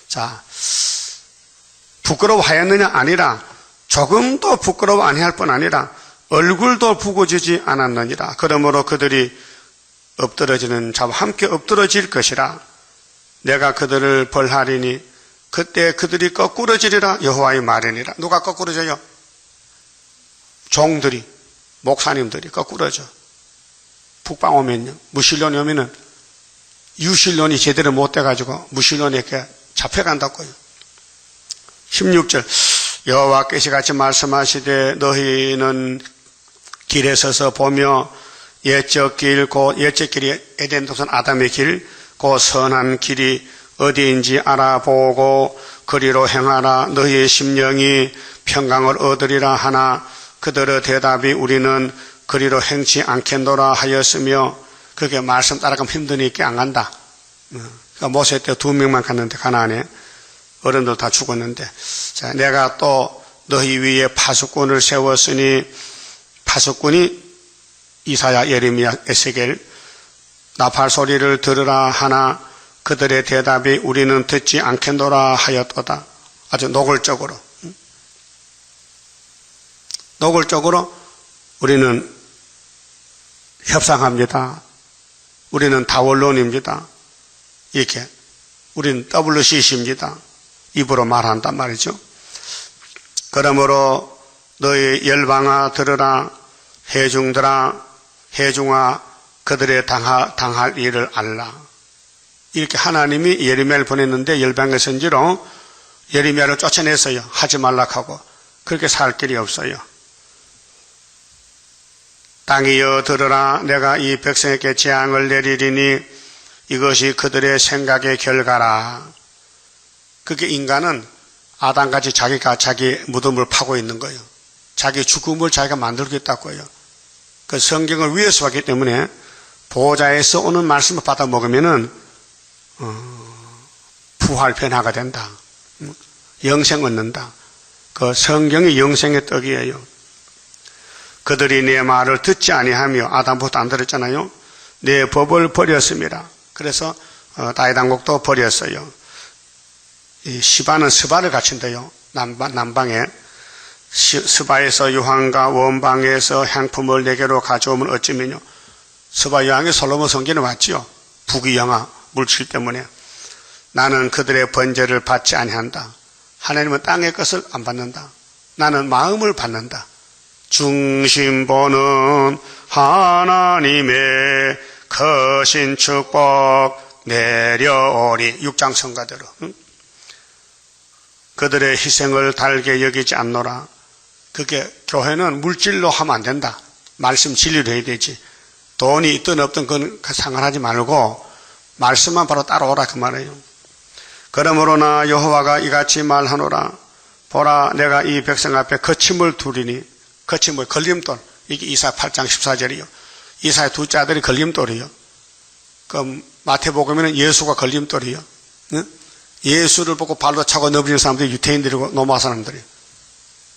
자, 부끄러워하였느냐? 아니라 조금도 부끄러워 아니할 뿐 아니라 얼굴도 부고지지 않았느니라. 그러므로 그들이 엎드러지는 자와 함께 엎드러질 것이라. 내가 그들을 벌하리니 그때 그들이 거꾸러지리라. 여호와의 말이니라. 누가 거꾸러져요? 종들이, 목사님들이 거꾸러져. 북방 오면요, 무신론이 오면은 유신론이 제대로 못 돼가지고 무신론에게 잡혀간다고요. 16절 여호와께서 같이 말씀하시되 너희는 길에 서서 보며 옛적 길 곧 옛적 길이 에덴 동산 아담의 길 곧 선한 길이 어디인지 알아보고 그리로 행하라. 너희의 심령이 평강을 얻으리라 하나 그들의 대답이 우리는 그리로 행치 않겠노라 하였으며. 그게 말씀 따라가면 힘드니까 안 간다. 그러니까 모세 때 2명만 갔는데 가나안에 어른들 다 죽었는데, 자, 내가 또 너희 위에 파수꾼을 세웠으니, 파수꾼이 이사야, 예레미야, 에스겔, 나팔 소리를 들으라 하나 그들의 대답이 우리는 듣지 않겠노라 하였도다. 아주 노골적으로, 노골적으로 우리는 협상합니다. 우리는 다원론입니다. 이렇게 우리는 WCC입니다. 입으로 말한단 말이죠. 그러므로 너희 열방아 들으라. 회중들아, 회중아, 그들의 당할 일을 알라. 이렇게 하나님이 예레미야를 보냈는데 열방의 선지로 예레미야를 쫓아냈어요. 하지 말라고 하고. 그렇게 살 길이 없어요. 땅이여 들으라. 내가 이 백성에게 재앙을 내리리니 이것이 그들의 생각의 결과라. 그게 인간은 아담같이 자기가 자기 무덤을 파고 있는 거예요. 자기 죽음을 자기가 만들겠다고요. 그 성경을 위에서 왔기 때문에 보호자에서 오는 말씀을 받아 먹으면은 부활 변화가 된다. 영생 얻는다. 그 성경이 영생의 떡이에요. 그들이 내 말을 듣지 아니하며, 아담부터 안 들었잖아요. 내 법을 버렸습니다. 그래서 다윗왕국도 버렸어요. 이 시바는 스바를 갖춘대요. 남방에 스바에서 유황과 원방에서 향품을 내게로 가져오면 어찌면요. 스바 유황이 솔로몬 성전에 왔지요. 부귀영화 물질 때문에. 나는 그들의 번제를 받지 아니한다. 하나님은 땅의 것을 안 받는다. 나는 마음을 받는다. 중심보는 하나님의 거신 축복 내려오리. 6장 성가대로. 그들의 희생을 달게 여기지 않노라. 그게 교회는 물질로 하면 안 된다. 말씀 진리로 해야 되지. 돈이 있든 없든 그건 상관하지 말고 말씀만 바로 따라오라 그 말이에요. 그러므로나 여호와가 이같이 말하노라. 보라, 내가 이 백성 앞에 거침을 두리니. 거침을, 걸림돌. 이게 이사야 8장 14절이요. 이사야 둘째 아들이 걸림돌이요. 그럼 마태복음에는 예수가 걸림돌이요. 응? 예수를 보고 발로 차고 넘어지는 사람들이 유태인들이고 로마 사람들이요.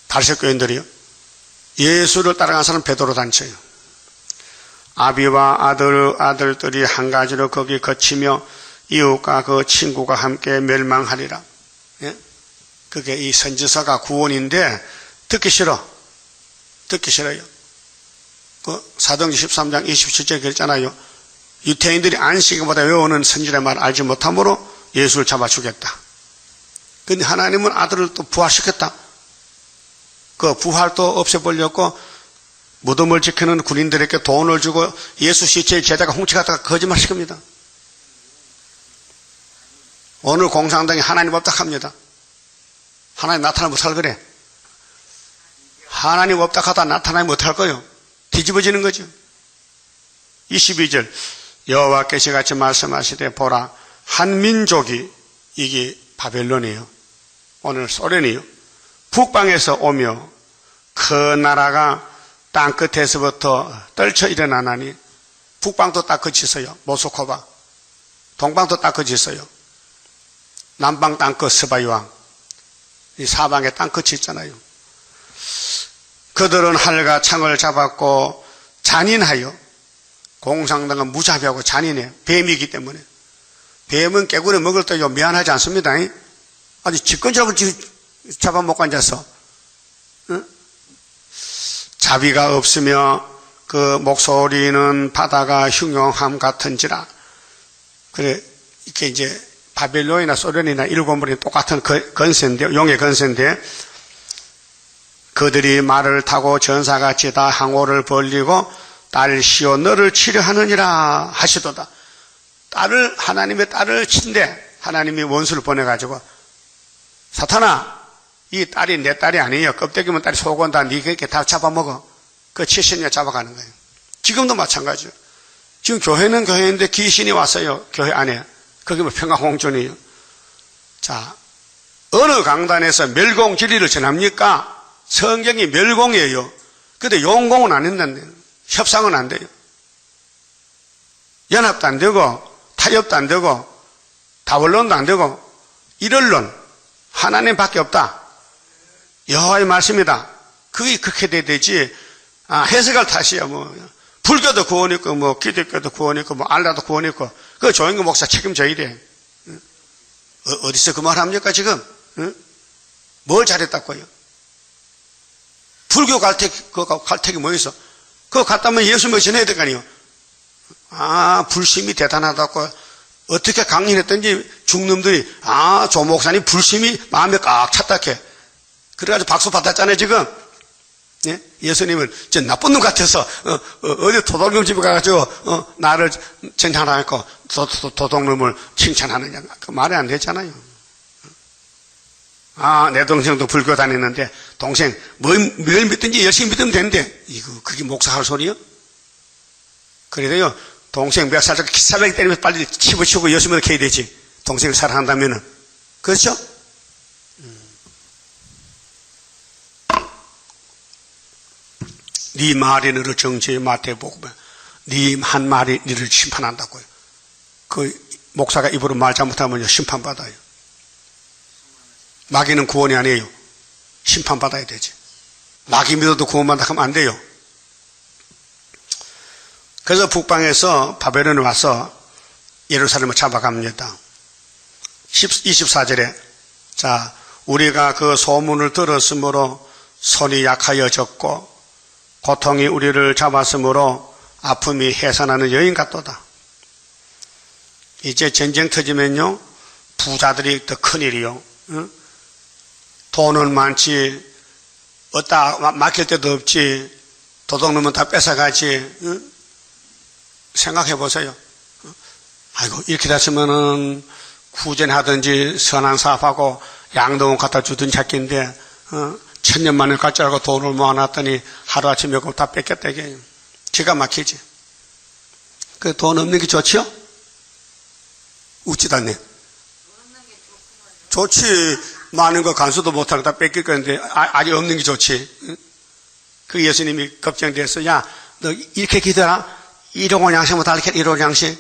바리새교인들이요. 예수를 따라간 사람은 베드로 단체예요. 아비와 아들들이 한 가지로 거기 거치며 이웃과 그 친구가 함께 멸망하리라. 예? 그게 이 선지서가 구원인데 듣기 싫어. 듣기 싫어요. 그 사도행전 13장 27절에 그랬잖아요. 유태인들이 안식일보다 외우는 선지의 말을 알지 못함으로 예수를 잡아 주겠다. 근데 하나님은 아들을 또 부활시켰다. 그 부활도 없애버렸고 무덤을 지키는 군인들에게 돈을 주고 예수 시체의 제자가 훔쳐갔다가 거짓말 시킵니다. 오늘 공산당이 하나님 없다 합니다. 하나님 나타나면 못할 그래. 하나님 없다 하다 나타나면 못할 거요. 뒤집어지는 거죠. 22절 여호와께서 같이 말씀하시되 보라, 한 민족이, 이게 바벨론이에요. 오늘 소련이에요. 북방에서 오며 그 나라가 땅끝에서부터 떨쳐 일어나나니. 북방도 딱 끝이 있어요. 모스코바. 동방도 딱 끝이 있어요. 남방 땅끝 스바유왕. 이 사방에 땅끝이 있잖아요. 그들은 활과 창을 잡았고 잔인하여, 공산당은 무자비하고 잔인해. 뱀이기 때문에. 뱀은 깨구리 먹을 때요 미안하지 않습니다. 아주 집권적으로 잡아먹고 앉았어. 응? 자비가 없으며 그 목소리는 바다가 흉용함 같은지라. 그래, 이렇게 이제 바벨론이나 소련이나 일곱물이 똑같은 건세인데, 용의 건세인데, 그들이 말을 타고 전사같이 다 항호를 벌리고 딸시오 너를 치려하느니라 하시도다. 하나님의 딸을 친대 하나님이 원수를 보내가지고, 사탄아, 이 딸이 내 딸이 아니에요. 껍데기면 딸이 속온다. 니가 이렇게 다 잡아먹어. 그 70년 잡아가는 거예요. 지금도 마찬가지예요. 지금 교회는 교회인데 귀신이 왔어요. 교회 안에. 그게 뭐 평화공존이에요. 자, 어느 강단에서 멸공 진리를 전합니까? 성경이 멸공이에요. 근데 용공은 안 한다는데요. 협상은 안 돼요. 연합도 안 되고, 타협도 안 되고, 다원론도 안 되고, 일언론, 하나님밖에 없다. 여호와의 말씀이다. 그게 그렇게 돼야 되지. 해석할 탓이야. 불교도 구원 있고, 기독교도 구원 있고, 알라도 구원 있고, 그 조영규 목사 책임져야 돼. 어디서 그 말 합니까, 지금? 뭘 잘했다고요? 불교 갈택이 뭐 있어? 그거 갔다면 예수님을 전해야 될 거 아니에요? 불심이 대단하다고. 어떻게 강연했던지 중놈들이, 조 목사님 불심이 마음에 꽉 찼다 해. 그래가지고 박수 받았잖아요, 지금. 예? 예수님을 저 나쁜 놈 같아서, 어디 도둑놈 집에 가가지고, 나를 칭찬하고, 도둑놈을 칭찬하느냐. 그 말이 안 되잖아요. 내 동생도 불교 다니는데, 동생, 뭘 믿든지 열심히 믿으면 되는데, 그게 목사 할 소리요? 그래도요, 동생 몇 살, 기살나게 때리면 빨리 집어치우고 예수님을 캐야 되지. 동생을 사랑한다면은. 그렇죠? 네 말이 너를 정죄의 마태복음에 네 한 말이 너를 심판한다고요. 그 목사가 입으로 말 잘못하면 심판받아요. 마귀는 구원이 아니에요. 심판받아야 되지. 마귀 믿어도 구원받아 하면 안 돼요. 그래서 북방에서 바벨론에 와서 예루살렘을 잡아갑니다. 24절에 자, 우리가 그 소문을 들었으므로 손이 약하여졌고 고통이 우리를 잡았으므로 아픔이 해산하는 여인 같도다. 이제 전쟁 터지면요, 부자들이 더 큰일이요. 응? 돈은 많지, 어디다 맡길 데도 없지, 도둑놈은 다 뺏어가지. 응? 생각해 보세요. 아이고, 이렇게 됐으면은 구전하든지 선한 사업하고 양동을 갖다 주든지 할긴데, 1000년 만에 갈 줄 알고 돈을 모아놨더니 하루아침에 그거 다 뺏겼다, 이게. 기가 막히지. 그 돈 없는 게 좋지요? 웃지도 않네. 좋지. 많은 거 간수도 못하고 다 뺏길 건데, 아직 없는 게 좋지. 그 예수님이 걱정돼서, 야, 너 이렇게 기도라. 일용할 양식만 달게, 일용할 양식.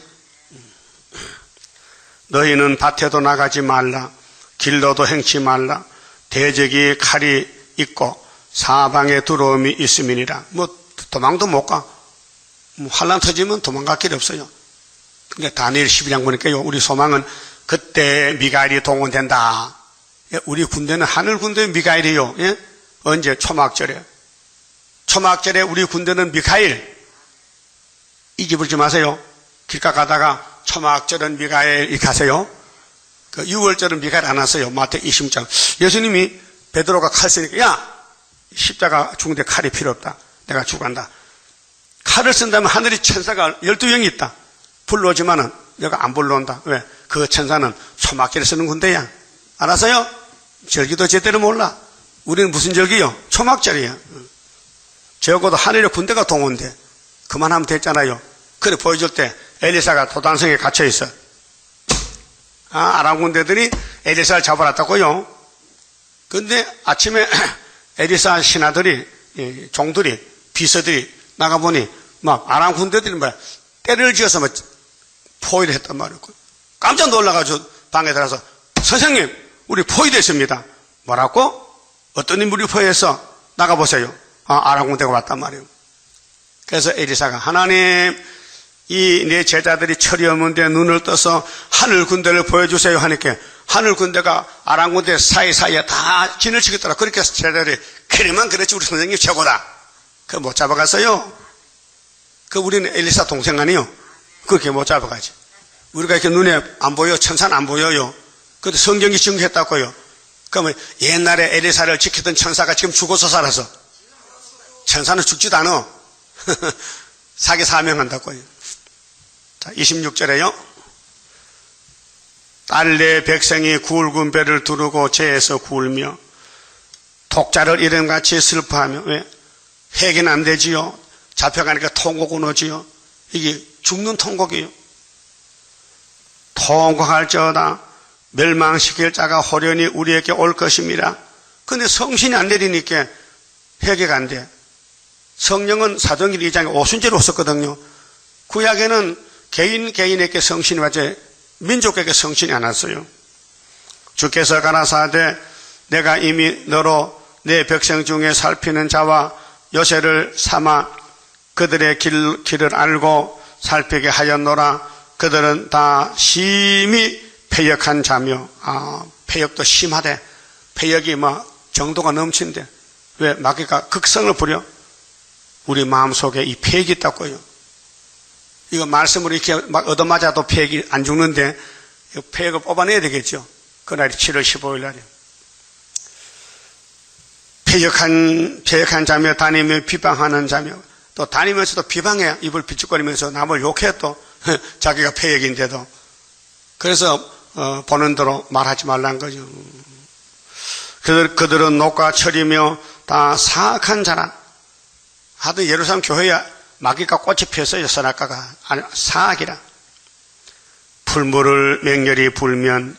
너희는 밭에도 나가지 말라. 길로도 행치 말라. 대적이 칼이 있고 사방에 두려움이 있음이니라. 도망도 못 가. 환난 터지면 도망갈 길이 없어요. 근데 다니엘 11장 보니까요, 우리 소망은 그때 미가엘이 동원된다. 우리 군대는 하늘 군대의 미가엘이에요. 예? 언제? 초막절에. 초막절에 우리 군대는 미카엘. 잊어버리지 마세요. 길가 가다가 초막절은 미가엘 이렇게 하세요. 그 6월절은 미가엘 안 왔어요. 마태 20장. 예수님이 베드로가 칼 쓰니까, 야! 십자가 죽는데 칼이 필요 없다. 내가 죽한다. 칼을 쓴다면 하늘에 천사가 12명이 있다. 불러오지만은 내가 안 불러온다. 왜? 그 천사는 초막절에 쓰는 군대야. 알았어요? 절기도 제대로 몰라. 우리는 무슨 절기요? 초막절이야. 적어도 하늘에 군대가 동원돼. 그만하면 됐잖아요. 그래 보여줄 때 엘리사가 도단성에 갇혀있어. 아람 군대들이 엘리사를 잡아놨다고요. 근데 아침에 엘리사 신하들이, 종들이, 비서들이 나가보니 막 아람 군대들이 막 때를 지어서 막 포위를 했단 말이에요. 깜짝 놀라가지고 방에 들어가서 선생님, 우리 포위됐습니다. 뭐라고? 어떤 인물이 포위해서 나가보세요. 아람 군대가 왔단 말이에요. 그래서 엘리사가 하나님, 이 내 제자들이 철이 없는데 눈을 떠서 하늘 군대를 보여주세요 하니까 하늘 군대가 아람 군대 사이사이에 다 진을 치겠더라. 그렇게 제자들이 그래만 그랬지 우리 선생님 최고다. 그거 못 잡아갔어요. 그 우리는 엘리사 동생 아니요. 그렇게 못 잡아가지. 우리가 이렇게 눈에 안 보여. 천사는 안 보여요. 그런데 성경이 증거했다고요. 그러면 옛날에 엘리사를 지키던 천사가 지금 죽어서 살아서. 천사는 죽지도 않아. 사기 사명한다고요. 자, 26절에요. 딸내 백성이 굵은 배를 두르고 재에서 굴며 독자를 이름같이 슬퍼하며. 왜? 해결은 안 되지요. 잡혀가니까 통곡은 오지요. 이게 죽는 통곡이에요. 통곡할지어다 멸망시킬 자가 호련히 우리에게 올 것입니다. 근데 성신이 안 내리니까 해결가 안 돼. 성령은 사도행전 2장에 오순절로 썼거든요. 구약에는 개인에게 성신이 왔지 민족에게 성신이 안 왔어요. 주께서 가라사대 내가 이미 너로 내 백성 중에 살피는 자와 요새를 삼아 그들의 길을 알고 살피게 하였노라. 그들은 다 심히 패역한 자며. 패역도 심하대. 패역이 정도가 넘친대. 왜? 마귀가 극성을 부려. 우리 마음속에 이 패역이 있다고요. 이거 말씀으로 이렇게 막 얻어맞아도 패역이 안 죽는데 이 패역을 뽑아내야 되겠죠. 그날이 7월 15일 날이에요. 패역한 자며 다니며 비방하는 자며. 또 다니면서도 비방해. 입을 비축거리면서 남을 욕해. 또 자기가 패역인데도. 그래서 보는 대로 말하지 말란 거죠. 그들은 녹과 철이며 다 사악한 자라. 하여튼 예루살렘 교회에 마귀가 꽃이 피었어요. 선악과가. 사악이라. 풀물을 맹렬히 불면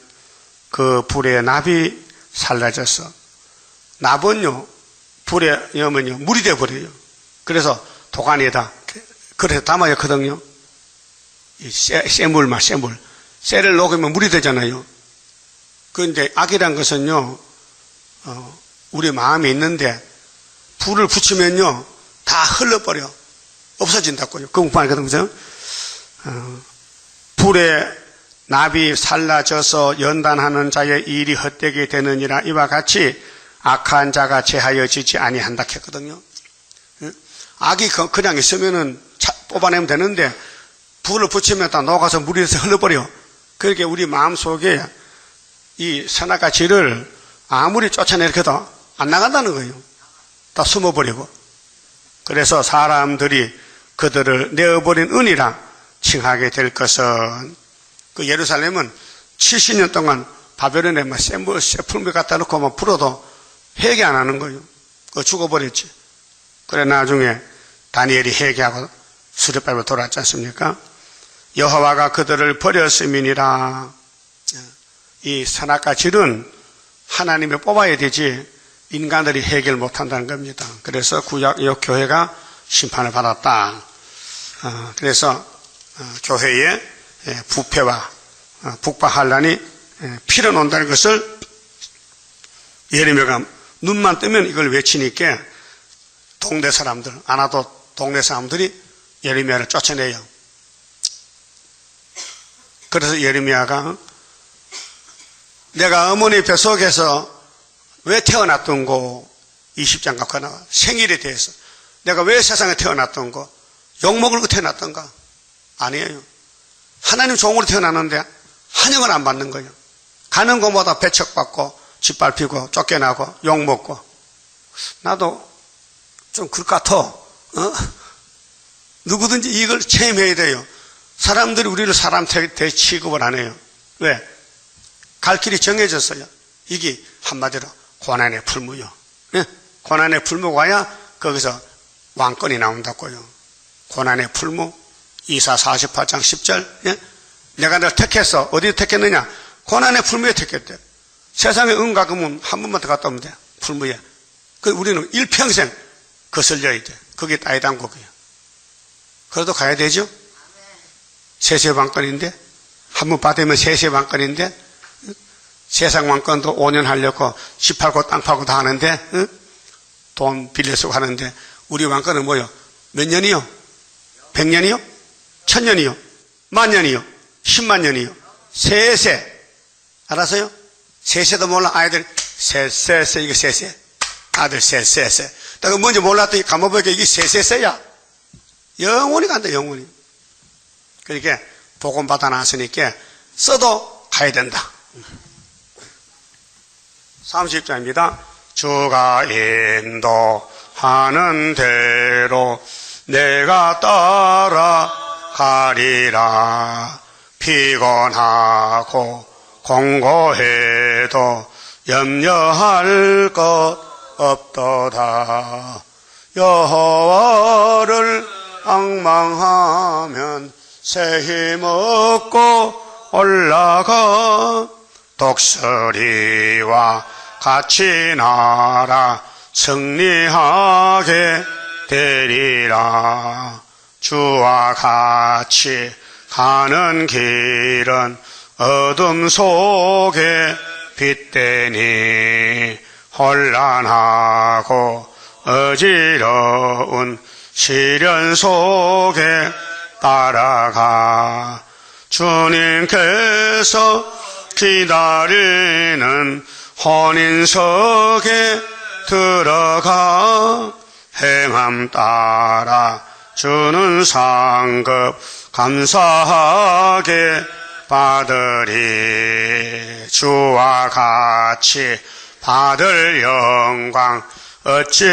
그 불에 납이 살라져서. 납은요 불에 넣으면요 물이 되어버려요. 그래서 도가니에다 그래서 담아였거든요. 쇠물. 쇠를 녹이면 물이 되잖아요. 그런데 악이란 것은요 우리 마음에 있는데 불을 붙이면요 다 흘러버려. 없어진다고요. 그 공부하거든요. 불에 납이 살라져서 연단하는 자의 일이 헛되게 되느니라. 이와 같이 악한 자가 제하여지지 아니한다 했거든요. 악이 그냥 있으면은 뽑아내면 되는데 불을 붙이면 다 녹아서 물이 돼서 흘러버려. 그렇게 우리 마음속에 이 선악과 질을 아무리 쫓아내려도 안 나간다는 거예요. 다 숨어버리고. 그래서 사람들이 그들을 내어버린 은이라 칭하게 될 것은. 그 예루살렘은 70년 동안 바벨론에 쇠풀물 갖다 놓고 풀어도 회개 안 하는 거예요. 그거 죽어버렸지. 그래 나중에 다니엘이 회개하고 수렵밟아 돌아왔지 않습니까? 여호와가 그들을 버렸음이니라. 이 선악과 질은 하나님이 뽑아야 되지 인간들이 해결 못한다는 겁니다. 그래서 구약 교회가 심판을 받았다. 그래서 교회에 부패와 북박한란이 필어논다는 것을 예레미야가 눈만 뜨면 이걸 외치니까 동네 사람들, 아나도 동네 사람들이 예레미야를 쫓아내요. 그래서 예레미야가 내가 어머니 뱃속에서 왜 태어났던고 20장 갖고 나와. 생일에 대해서 내가 왜 세상에 태어났던고 욕먹을 태어났던가. 아니에요. 하나님 종으로 태어났는데 환영을 안 받는 거예요. 가는 곳마다 배척받고 짓밟히고 쫓겨나고 욕먹고. 나도 좀 그럴 것 같아. 누구든지 이걸 체험해야 돼요. 사람들이 우리를 사람 대 취급을 안 해요. 왜? 갈 길이 정해졌어요. 이게 한마디로 고난의 풀무요. 예? 고난의 풀무가 와야 거기서 왕권이 나온다고요. 고난의 풀무. 이사 48장 10절. 예? 내가 널 택했어. 어디에 택했느냐? 고난의 풀무에 택했대. 세상에 은과 금은 한 번만 더 갔다 오면 돼. 풀무에. 그 우리는 일평생 거슬려야 돼. 그게 따이당국이에요. 그래도 가야 되죠? 세세왕권인데 한 번 받으면 세세왕권인데 세상 왕권도 5년 하려고 집 팔고 땅 팔고 다 하는데 돈 빌려 쓰고 하는데 우리 왕권은 뭐요? 몇 년이요? 100년이요? 1000년이요? 만년이요? 10만 년이요? 세세. 알았어요? 세세도 몰라. 아이들 세세세 이거 세세. 아들 세세세. 내가 뭔지 몰랐더니 가만보니까 이게 세세세야. 영원히 간다 영원히. 그러니까 복음 받아놨으니까 써도 가야 된다. 30장입니다. 주가 인도하는 대로 내가 따라가리라. 피곤하고 공고해도 염려할 것 없도다. 여호와를 앙망하면 새 힘 얻고 올라가. 독수리와 같이 날아 승리하게 되리라. 주와 같이 가는 길은 어둠 속에 빛되니 혼란하고 어지러운 시련 속에 따라가. 주님께서 기다리는 혼인석에 들어가. 행함 따라 주는 상급 감사하게 받으리. 주와 같이 받을 영광 어찌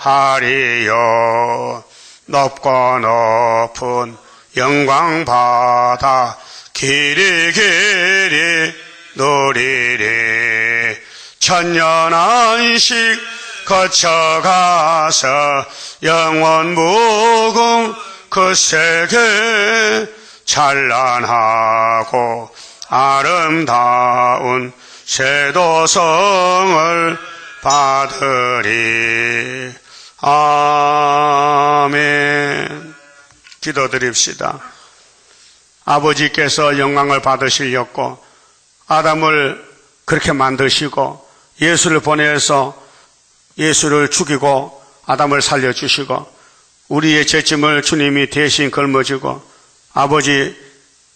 형언하리요. 높고 높은 영광 받아 길이 길이 누리리. 천년 안식 거쳐가서 영원 무궁 그 세계 찬란하고 아름다운 쇠도성을 받으리. 아멘. 기도드립시다. 아버지께서 영광을 받으시려고 아담을 그렇게 만드시고 예수를 보내서 예수를 죽이고 아담을 살려주시고 우리의 죄짐을 주님이 대신 걸머지고 아버지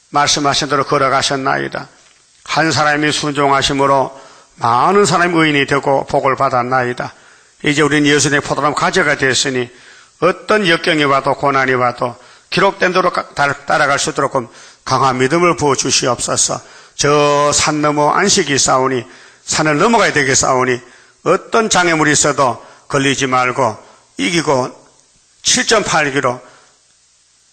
말씀하신 대로 걸어가셨나이다. 한 사람이 순종하심으로 많은 사람이 의인이 되고 복을 받았나이다. 이제 우리는 예수님의 포도나무 가지가 됐으니 어떤 역경이 와도 고난이 와도 기록된 대로 따라갈 수 있도록 강한 믿음을 부어주시옵소서. 저 산 너머 안식이 있사오니 산을 넘어가야 되겠사오니 어떤 장애물이 있어도 걸리지 말고 이기고 7.8기로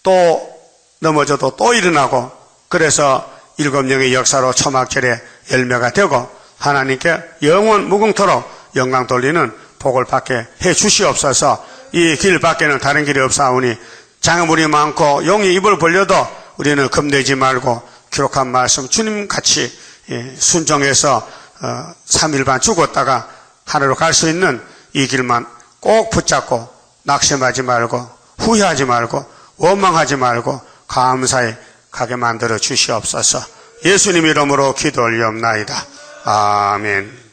또 넘어져도 또 일어나고 그래서 7영의 역사로 초막절에 열매가 되고 하나님께 영원 무궁토록 영광 돌리는 복을 받게 해 주시옵소서. 이 길 밖에는 다른 길이 없사오니 장애물이 많고 용이 입을 벌려도 우리는 겁내지 말고 기록한 말씀 주님같이 순종해서 3일 반 죽었다가 하늘로 갈 수 있는 이 길만 꼭 붙잡고 낙심하지 말고 후회하지 말고 원망하지 말고 감사히 가게 만들어 주시옵소서. 예수님 이름으로 기도 올리옵나이다. 아멘.